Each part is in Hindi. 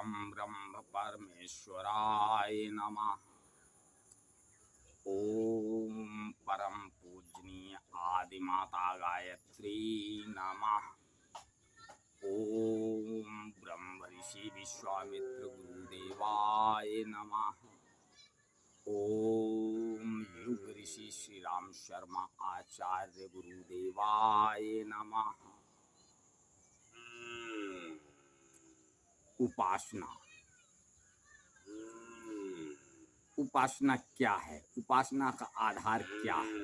परम ब्रह्म परमेश्वराय नमः। ओम परम पूजनीय आदि माता गायत्री नमः। ओम ब्रह्म ऋषि विश्वामित्र गुरुदेवाय नमः। ओम युग ऋषि श्री राम शर्मा आचार्य गुरुदेवाय नमः। उपासना। उपासना क्या है? उपासना का आधार क्या है?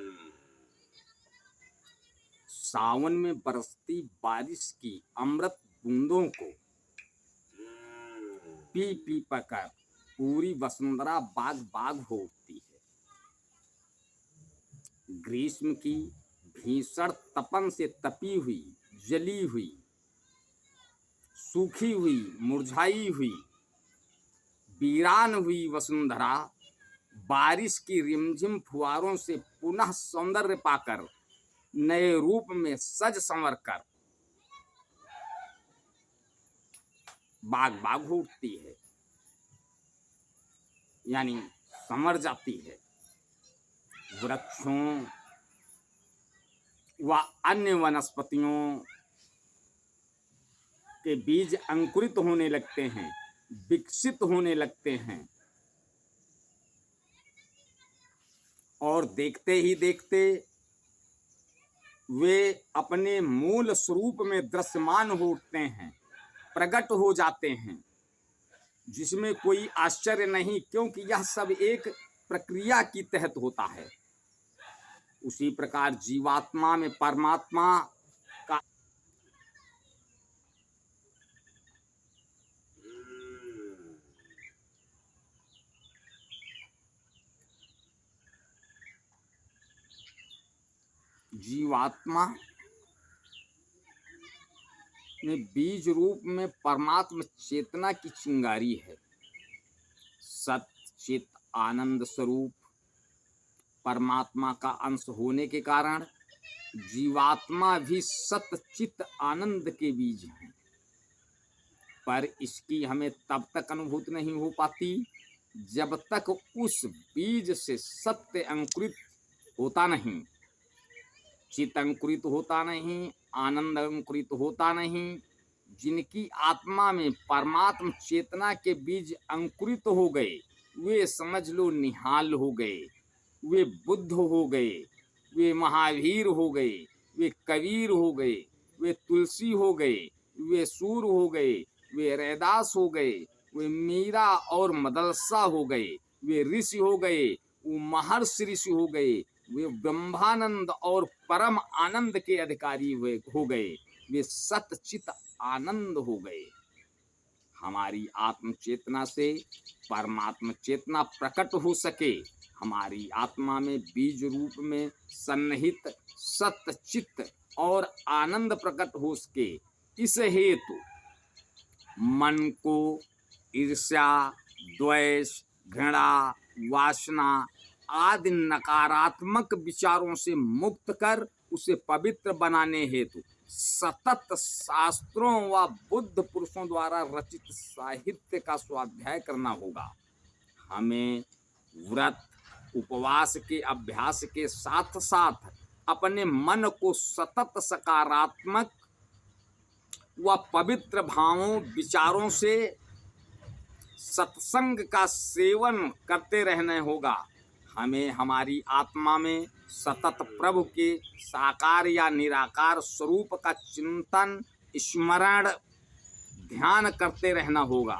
सावन में बरसती बारिश की अमृत बूंदों को पी पी पकर पूरी वसुंधरा बाग बाग हो उठती है। ग्रीष्म की भीषण तपन से तपी हुई, जली हुई, सूखी हुई, मुरझाई हुई, वीरान हुई वसुंधरा बारिश की रिमझिम फुहारों से पुनः सौंदर्य पाकर नए रूप में सज संवर कर बाग बाग हो उठती है, यानी संवर जाती है। वृक्षों व अन्य वनस्पतियों के बीज अंकुरित होने लगते हैं, विकसित होने लगते हैं और देखते ही देखते वे अपने मूल स्वरूप में दृश्यमान हो उठते हैं, प्रकट हो जाते हैं, जिसमें कोई आश्चर्य नहीं, क्योंकि यह सब एक प्रक्रिया की तहत होता है। उसी प्रकार जीवात्मा में परमात्मा का जीवात्मा में बीज रूप में परमात्मा चेतना की चिंगारी है। सत्य चित आनंद स्वरूप परमात्मा का अंश होने के कारण जीवात्मा भी सत्य चित आनंद के बीज हैं, पर इसकी हमें तब तक अनुभूति नहीं हो पाती जब तक उस बीज से सत्य अंकुरित होता नहीं, चित अंकुरित होता नहीं, आनंद अंकुरित होता नहीं। जिनकी आत्मा में परमात्म चेतना के बीज अंकुरित हो गए, वे समझ लो निहाल हो गए, वे बुद्ध हो गए, वे महावीर हो गए, वे कबीर हो गए, वे तुलसी हो गए, वे सूर हो गए, वे रैदास हो गए, वे मीरा और मदरसा हो गए, वे ऋषि हो गए, वो महर्षि ऋषि हो गए, वे ब्रह्मानंद और परम आनंद के अधिकारी हो गए, वे सतचित आनंद हो गए। हमारी आत्म चेतना से परमात्म चेतना प्रकट हो सके, हमारी आत्मा में बीज रूप में सन्निहित सत्य चित्त और आनंद प्रकट हो सके, इस हेतु मन को ईर्ष्या, द्वेष, घृणा, वासना आदि नकारात्मक विचारों से मुक्त कर उसे पवित्र बनाने हेतु सतत शास्त्रों व बुद्ध पुरुषों द्वारा रचित साहित्य का स्वाध्याय करना होगा। हमें व्रत उपवास के अभ्यास के साथ साथ अपने मन को सतत सकारात्मक व पवित्र भावों विचारों से सत्संग का सेवन करते रहना होगा। हमें हमारी आत्मा में सतत प्रभु के साकार या निराकार स्वरूप का चिंतन, स्मरण, ध्यान करते रहना होगा।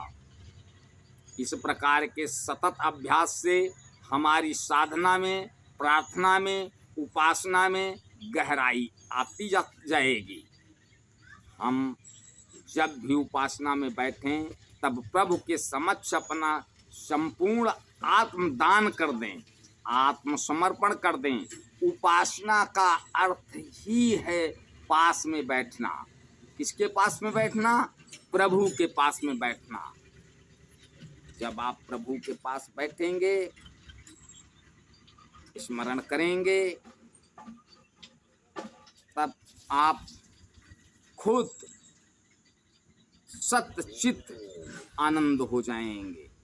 इस प्रकार के सतत अभ्यास से हमारी साधना में, प्रार्थना में, उपासना में गहराई आती जाएगी। हम जब भी उपासना में बैठें तब प्रभु के समक्ष अपना संपूर्ण आत्मदान कर दें, आत्मसमर्पण कर दें। उपासना का अर्थ ही है पास में बैठना। किसके पास में बैठना? प्रभु के पास में बैठना। जब आप प्रभु के पास बैठेंगे, स्मरण करेंगे, तब आप खुद सत्य चित्त आनंद हो जाएंगे।